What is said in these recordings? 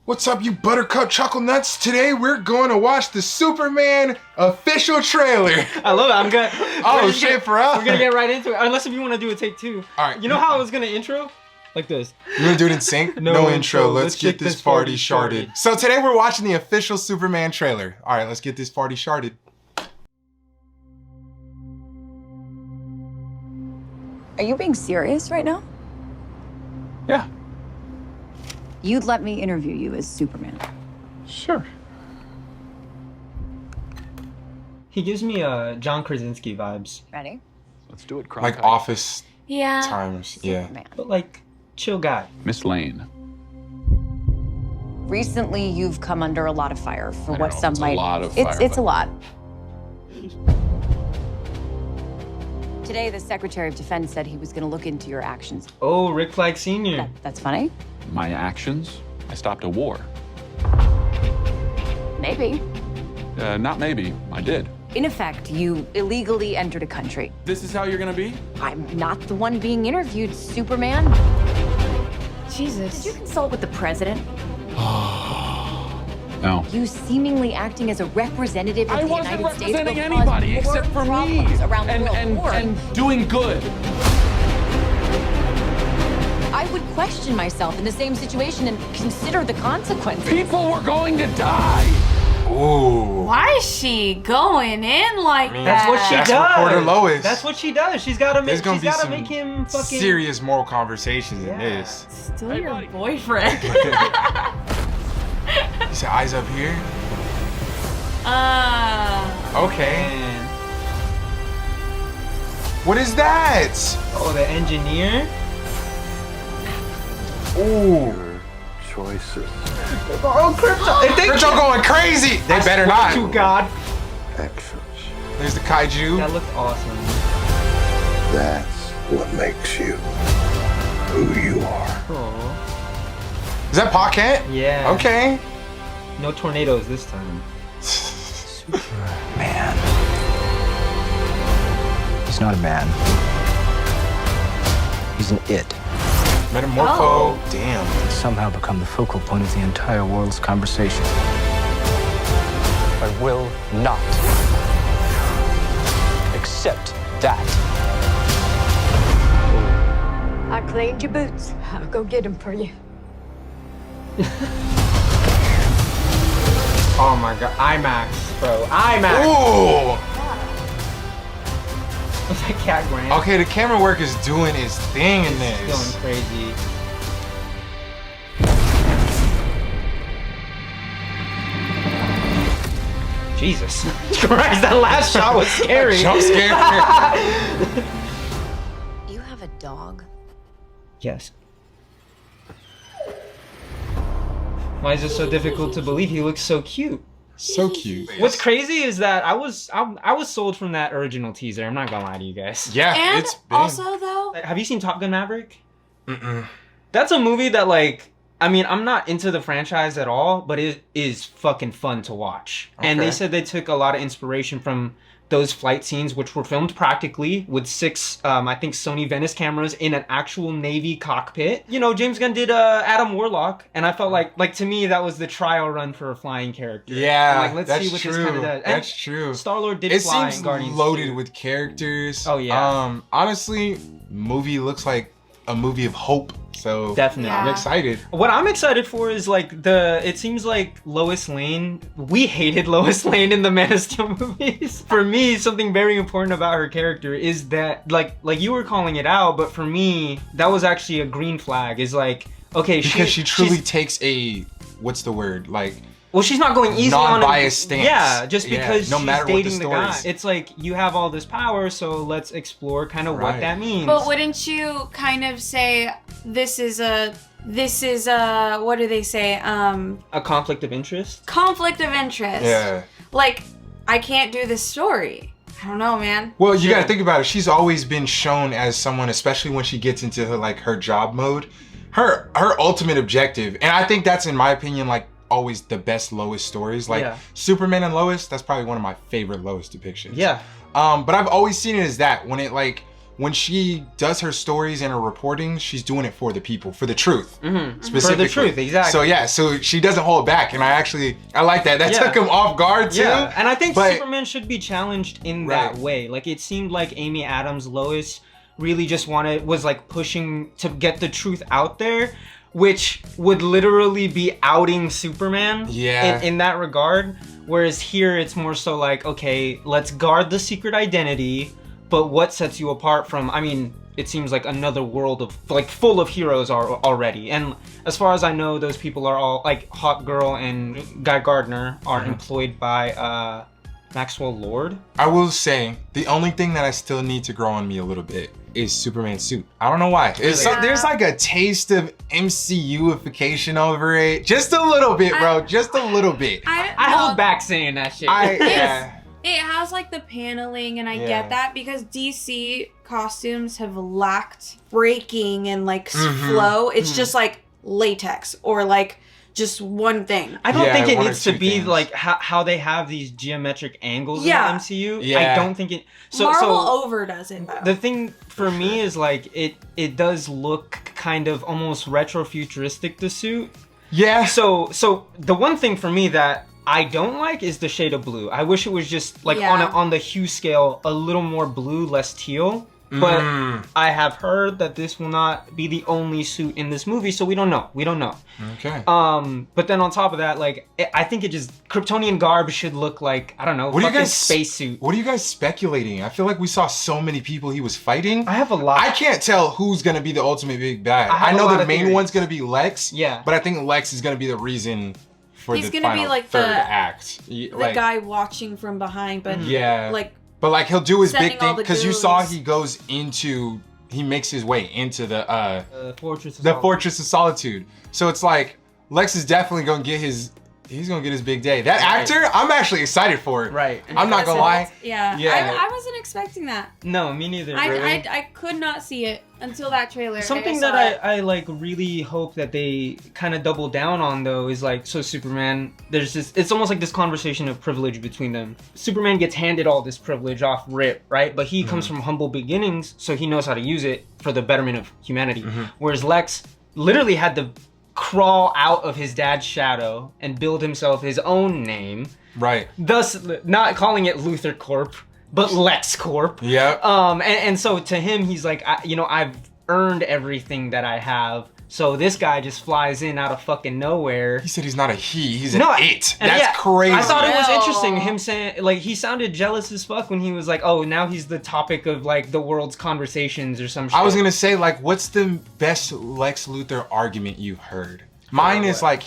What's up, you buttercup chuckle nuts? Today we're going to watch the Superman official trailer. I love it. I'm good. Oh shit, for us. We're gonna get right into it. Unless if you want to do a take two. All right. You know how I was gonna intro? Like this. You wanna do it in sync? No intro. intro. Let's get this party sharded. So today we're watching the official Superman trailer. All right, let's get this party sharded. Are you being serious right now? Yeah. You'd let me interview you as Superman. Sure. He gives me John Krasinski vibes. Ready? Let's do it, Like Office Yeah. times. Yeah. Superman. But like, chill guy. Miss Lane. Recently, you've come under a lot of fire for I what know, some it's a might. lot of it's fire, it's a but- lot. Today, the Secretary of Defense said he was going to look into your actions. Oh, Rick Flag Sr. That's funny. My actions? I stopped a war. Maybe. Not maybe. I did. In effect, you illegally entered a country. This is how you're gonna be? I'm not the one being interviewed, Superman. Jesus. Did you consult with the president? No. You seemingly acting as a representative of I the wasn't United States representing will cause anybody more except for me. problems around the world. And doing good. I would question myself in the same situation and consider the consequences. People were going to die. Ooh. Why is she going in like that? That's what she That's does. reporter Lois. That's what she does. She's gotta make. There's gonna She's be gotta some make him fucking serious moral conversations in this. Still Hey, your buddy. boyfriend. You say eyes up here? Okay. Man. What is that? Oh, the engineer. Ooh. Choices. Oh, Crypto. If they Crypto going crazy. They better not. To God. Actions. There's the kaiju. That looked awesome. That's what makes you who you are. Oh. Is that Pocket? Yeah. Okay. No tornadoes this time. Man. He's not a man. He's an it. Metamorpho. Oh. Damn. He's somehow become the focal point of the entire world's conversation. I will not accept that. I cleaned your boots. I'll go get them for you. Oh my God, IMAX, bro, IMAX. Ooh. What's that cat Grant? Okay, the camera work is doing its thing in It's going this. crazy. Jesus Christ, that last shot was scary. Jump scare. You have a dog? Yes. Why is it so difficult to believe? He looks so cute. So cute. What's crazy is that I was sold from that original teaser. I'm not gonna lie to you guys. Yeah, And it's been. also though, Have you seen Top Gun Maverick? Mm-mm. That's a movie that like, I mean, I'm not into the franchise at all, but it is fucking fun to watch. And they Okay. said they took a lot of inspiration from those flight scenes, which were filmed practically with 6, I think, Sony Venice cameras in an actual Navy cockpit. You know, James Gunn did Adam Warlock, and I felt like to me, that was the trial run for a flying character. Yeah, Like, let's that's see what true. this kind of does. And That's true. Star-Lord did It fly seems in Guardians loaded 2. with characters. Oh, yeah. Honestly, movie looks like a movie of hope. So Definitely. I'm Yeah. excited. What I'm excited for is like it seems like Lois Lane, we hated Lois Lane in the Man of Steel movies. For me, something very important about her character is that like you were calling it out, but for me, that was actually a green flag is like, okay, Because she truly she's- takes a, what's the word? Like, well, she's not going easy on him. non-biased stance. Yeah, just Yeah, because no she's matter what the dating the story guy. is. It's like you have all this power, so let's explore kind of what Right. that means. but wouldn't you kind of say this is a what do they say? A conflict of interest. Conflict of interest. yeah. Like, I can't do this story. I don't know, man. Well, you Yeah. gotta think about it. She's always been shown as someone, especially when she gets into her job mode, her ultimate objective, and I think that's, in my opinion, like always the best Lois stories. Like Yeah. Superman and Lois, that's probably one of my favorite Lois depictions. Yeah. But I've always seen it as that when when she does her stories and her reporting, she's doing it for the people, for the truth, specifically. For the truth, exactly. So yeah, so she doesn't hold back, and I like that. That took him off guard too. Yeah, and I think Superman should be challenged in that way. Like, it seemed like Amy Adams' Lois really just was like pushing to get the truth out there, which would literally be outing Superman in that regard. Whereas here it's more so like, okay, let's guard the secret identity, but what sets you apart from, I mean, it seems like another world of, like, full of heroes already. And as far as I know, those people are all, like, Hawk Girl and Guy Gardner are employed by Maxwell Lord. I will say, the only thing that I still need to grow on me a little bit is Superman's suit. I don't know why. There's like a taste of MCU-ification over it. Just a little bit, bro. Just a little bit. I held back saying that shit. It has like the paneling, and I get that because DC costumes have lacked breaking and like flow. It's just like latex or like just one thing. I don't think it needs to be like how they have these geometric angles in the MCU. I don't think it. Marvel overdoes it though. The thing for me is like it does look kind of almost retro futuristic, the suit. Yeah. So the one thing for me that I don't like is the shade of blue. I wish it was just like on the hue scale a little more blue, less teal. But I have heard that this will not be the only suit in this movie, so we don't know. Okay. But then on top of that, like, I think Kryptonian garb should look like, I don't know, fucking spacesuit. What are you guys speculating? I feel like we saw so many people he was fighting. I have a lot. I can't tell who's gonna be the ultimate big bad. I know the main one's gonna be Lex. Yeah. But I think Lex is gonna be the reason for He's the gonna final be like third the act. The guy watching from behind, but But like he'll do his big thing because you saw he makes his way into the Fortress of Solitude. So it's like Lex is definitely gonna get his big day. That actor, I'm actually excited for it. Right. I'm not gonna lie. Yeah. I wasn't expecting that. No, me neither. I could not see it until that trailer. Something that I like really hope that they kind of double down on though is like, so Superman, it's almost like this conversation of privilege between them. Superman gets handed all this privilege off rip, right? But he comes from humble beginnings, so he knows how to use it for the betterment of humanity. Whereas Lex literally had to crawl out of his dad's shadow and build himself his own name. Right. Thus, not calling it Luthor Corp, but Lex Corp. Yeah. And so to him, he's like, I've earned everything that I have. So this guy just flies in out of fucking nowhere. He said he's not a he, he's an it. That's crazy. I thought it was interesting, him saying, like, he sounded jealous as fuck when he was like, oh, now he's the topic of, like, the world's conversations or some shit. I was gonna say, like, what's the best Lex Luthor argument you've heard? Mine is, like,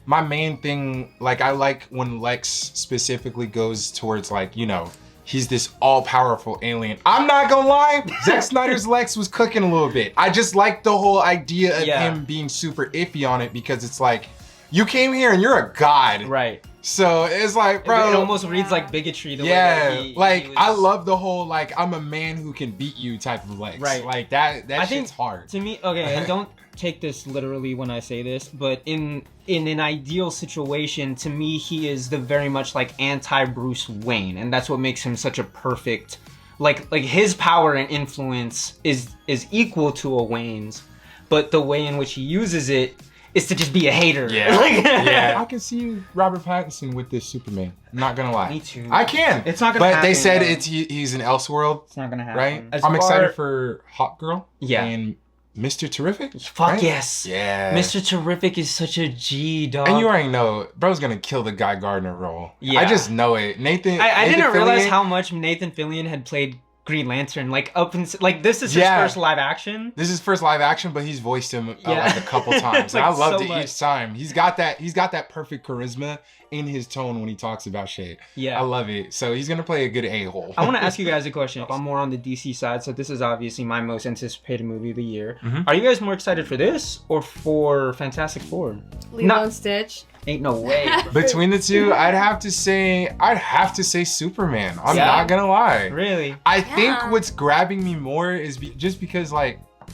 my main thing, like, I like when Lex specifically goes towards, like, you know, he's this all-powerful alien. I'm not gonna lie, Zack Snyder's Lex was cooking a little bit. I just like the whole idea of him being super iffy on it because it's like, you came here and you're a god. Right. So it's like, bro. It almost reads like bigotry the way that he like, was... I love the whole, like, I'm a man who can beat you type of Lex. Right. Like, that shit's hard. To me, okay, and don't take this literally when I say this, but in an ideal situation, to me, he is the very much like anti-Bruce Wayne, and that's what makes him such a perfect, like his power and influence is equal to a Wayne's, but the way in which he uses it is to just be a hater. Yeah. I can see Robert Pattinson with this Superman. I'm not gonna lie. Me too. I can. It's not gonna happen. But they said he's in Elseworld. It's not gonna happen. Right? I'm excited for Hawk Girl. Yeah. And Mr. Terrific? Fuck right? yes. Yeah. Mr. Terrific is such a G, dog. And you already know, bro's gonna kill the Guy Gardner role. Yeah. I just know it. I didn't realize how much Nathan Fillion had played Green Lantern, like this is his first live action. This is first live action, but he's voiced him like a couple times. Like, I loved so it each time. He's got that perfect charisma in his tone when he talks about shit. Yeah. I love it. So he's gonna play a good a-hole. I want to ask you guys a question. I'm more on the DC side, so this is obviously my most anticipated movie of the year. Are you guys more excited for this or for Fantastic Four? Lilo and Stitch. Ain't no way. Between the two, I'd have to say Superman. I'm not gonna lie. Really? I think what's grabbing me more is just because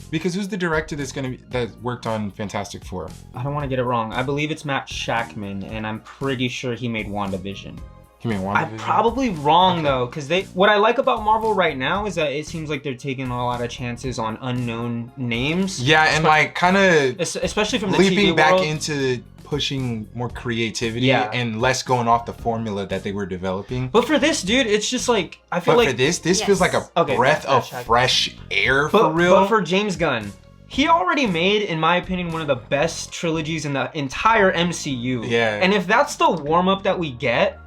who's the director that worked on Fantastic Four? I don't want to get it wrong. I believe it's Matt Shakman, and I'm pretty sure he made WandaVision. You mean I'm WandaVision? probably wrong though, because what I like about Marvel right now is that it seems like they're taking a lot of chances on unknown names. Yeah, and like kind of especially from the leaping TV back world. into pushing more creativity Yeah. and less going off the formula that they were developing. But for this, dude, it's just like I feel But like for this feels like a Okay, breath of backtrack. fresh air but, for real. But for James Gunn, he already made, in my opinion, one of the best trilogies in the entire MCU. Yeah. And if that's the warm up that we get,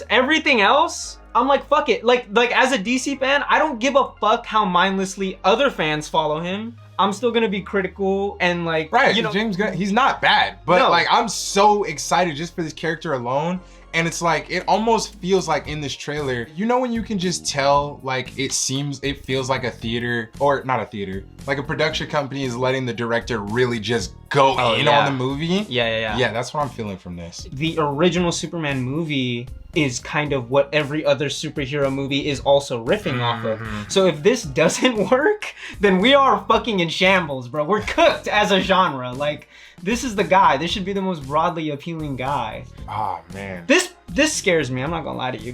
everything else, I'm like, fuck it. Like as a DC fan, I don't give a fuck how mindlessly other fans follow him. I'm still gonna be critical and like, Right, you know, James Gunn, he's not bad, but No. like I'm so excited just for this character alone. And it's like, it almost feels like in this trailer, you know when you can just tell, like it feels like a theater, or not a theater, like a production company is letting the director really just go in yeah. on the movie. Yeah. Yeah, that's what I'm feeling from this. The original Superman movie is kind of what every other superhero movie is also riffing off of. So if this doesn't work, then we are fucking in shambles, bro. We're cooked as a genre. Like, this is the guy. This should be the most broadly appealing guy. Oh man. This scares me. I'm not gonna lie to you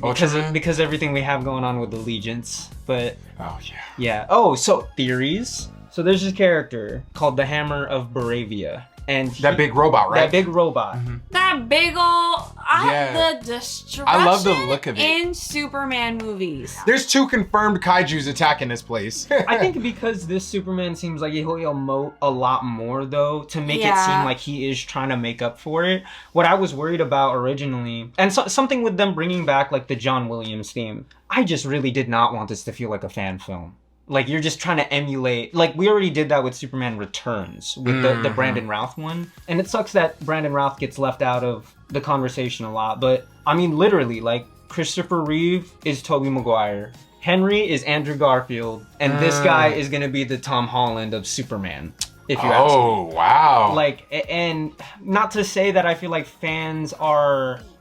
because everything we have going on with Allegiance. But Oh yeah. yeah. Oh, so theories. So there's this character called the Hammer of Baravia. And That big robot, right? That big robot. That big ol' Yeah. the destruction I love the look of it. in Superman movies. There's 2 confirmed kaijus attacking this place. I think because this Superman seems like he'll emote a lot more though to make it Yeah. seem like he is trying to make up for it. What I was worried about originally, and something with them bringing back like the John Williams theme, I just really did not want this to feel like a fan film. Like you're just trying to emulate, like we already did that with Superman Returns with the Brandon Routh one. And it sucks that Brandon Routh gets left out of the conversation a lot. But I mean, literally, like Christopher Reeve is Tobey Maguire. Henry is Andrew Garfield. And this guy is going to be the Tom Holland of Superman, if you ask me. Oh, wow. Like, and not to say that I feel like fans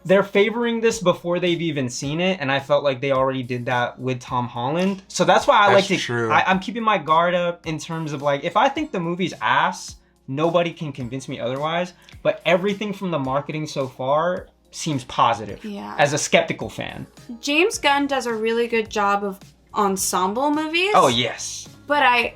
they're favoring this before they've even seen it, and I felt like they already did that with Tom Holland. So that's why That's like to, true. I'm keeping my guard up in terms of like, if I think the movie's ass, nobody can convince me otherwise, but everything from the marketing so far seems positive. Yeah. As a skeptical fan. James Gunn does a really good job of ensemble movies. Oh, yes. But I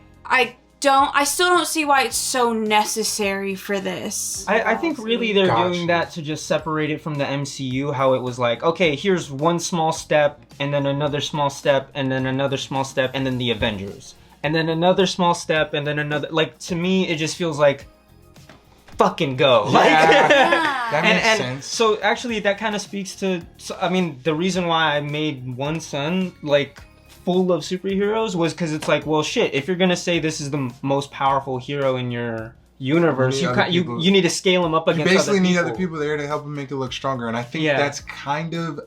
still don't see why it's so necessary for this. I think really they're Gotcha. doing that to just separate it from the MCU, how it was like, okay, here's one small step, and then another small step, and then another small step, and then the Avengers. And then another small step, and then another, like, to me, it just feels like, fucking go. Like, That makes and sense. so actually that kind of speaks to, I mean, the reason why I made One Son, like, full of superheroes was because it's like, well, shit, if you're gonna say this is the most powerful hero in your universe, You need other you people. need to scale him up You against basically other need people. other people there to help him make it look stronger, and I think Yeah. that's kind of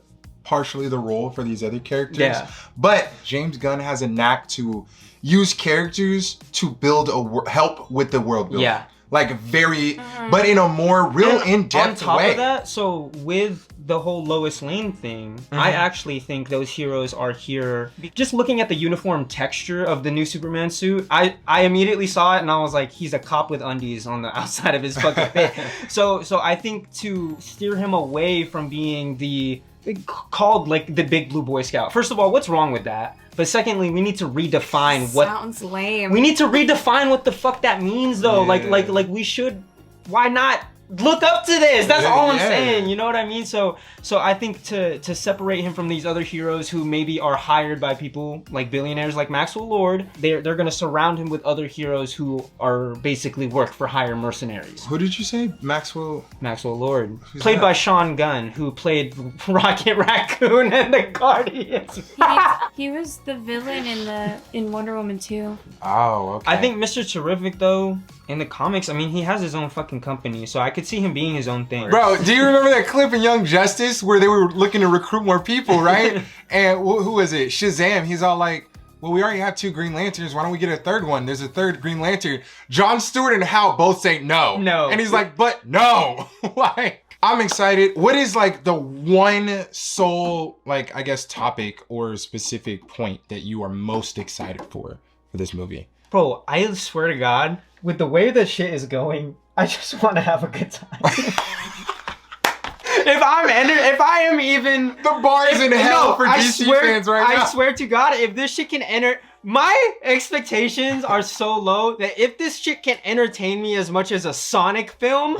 partially the role for these other characters. Yeah. But James Gunn has a knack to use characters to build help with the world building. Yeah. Like very, but in a more real And in-depth on top way. of that, so with the whole Lois Lane thing, I actually think those heroes are here. Just looking at the uniform texture of the new Superman suit, I immediately saw it and I was like, he's a cop with undies on the outside of his fucking fit. So I think to steer him away from being called like the big blue Boy Scout. First of all, what's wrong with that? But secondly, we need to redefine what Sounds lame. we need to redefine what the fuck that means though. Yeah. Like we should, why not look up to this? That's Yeah, all I'm yeah. saying. You know what I mean? So I think to separate him from these other heroes who maybe are hired by people like billionaires like Maxwell Lord, they're gonna surround him with other heroes who are basically work for hire mercenaries. Who did you say? Maxwell? Maxwell Lord, Who's played that? by Sean Gunn, who played Rocket Raccoon and the Guardians. He was the villain in Wonder Woman 2. Oh, okay. I think Mr. Terrific though, in the comics, I mean, he has his own fucking company, so I could see him being his own thing. Bro, do you remember that clip in Young Justice where they were looking to recruit more people, right? And who was it? Shazam. He's all like, well, we already have 2 Green Lanterns. Why don't we get a third one? There's a third Green Lantern. John Stewart and Hal both say no. No. And he's like, but no. Like, I'm excited. What is like the one sole, like, I guess, topic or specific point that you are most excited for this movie? Bro, I swear to God, with the way the shit is going, I just want to have a good time. If I am even The bar's in hell for DC fans right now. I swear to God, if this shit can enter, my expectations are so low that if this shit can entertain me as much as a Sonic film,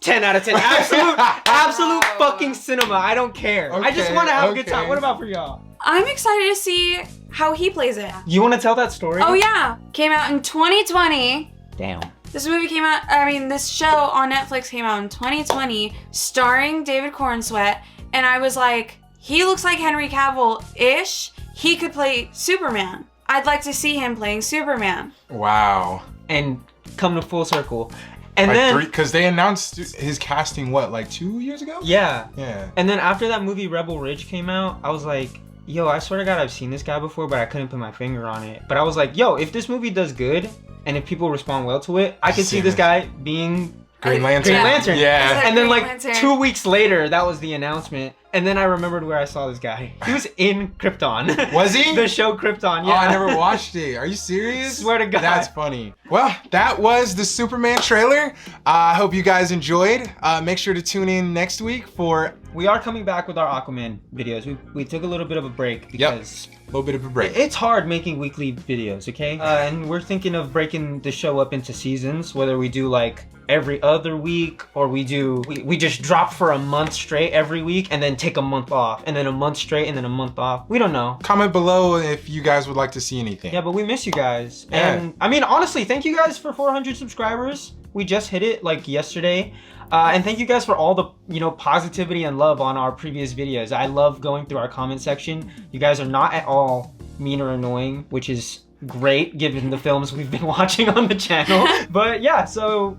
10 out of 10. Absolute fucking cinema. I don't care. I just want to have a good time. What about for y'all? I'm excited to see how he plays it. You want to tell that story? Oh yeah, came out in 2020. Damn. This movie came out, this show on Netflix came out in 2020, starring David Cornsweet, and I was like, he looks like Henry Cavill-ish. He could play Superman. I'd like to see him playing Superman. Wow. And come to full circle. And like then, because they announced his casting, what, like 2 years ago? Yeah. Yeah. And then after that movie Rebel Ridge came out, I was like, yo, I swear to God, I've seen this guy before, but I couldn't put my finger on it. But I was like, yo, if this movie does good, and if people respond well to it, I could see this guy being Green Lantern. Green Lantern. Yeah. And then Green like Lantern. 2 weeks later, that was the announcement. And then I remembered where I saw this guy. He was in Krypton. Was he? The show Krypton, yeah. Oh, I never watched it. Are you serious? Swear to God. That's funny. Well, that was the Superman trailer. I hope you guys enjoyed. Make sure to tune in next week for... We are coming back with our Aquaman videos. We took a little bit of a break because... A little bit of a break. It's hard making weekly videos, okay? And we're thinking of breaking the show up into seasons, whether we do like every other week or we just drop for a month straight every week and then take a month off and then a month straight and then a month off. We don't know. Comment below if you guys would like to see anything. Yeah, but we miss you guys. Yeah. And I mean, honestly, thank you guys for 400 subscribers. We just hit it like yesterday. And thank you guys for all the, positivity and love on our previous videos. I love going through our comment section. You guys are not at all mean or annoying, which is great given the films we've been watching on the channel. But yeah, so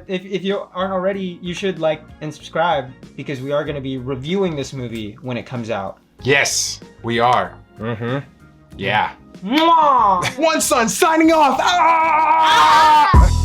if you aren't already, you should like and subscribe because we are going to be reviewing this movie when it comes out. Yes, we are. Yeah. Mwah! One Son signing off. Ah!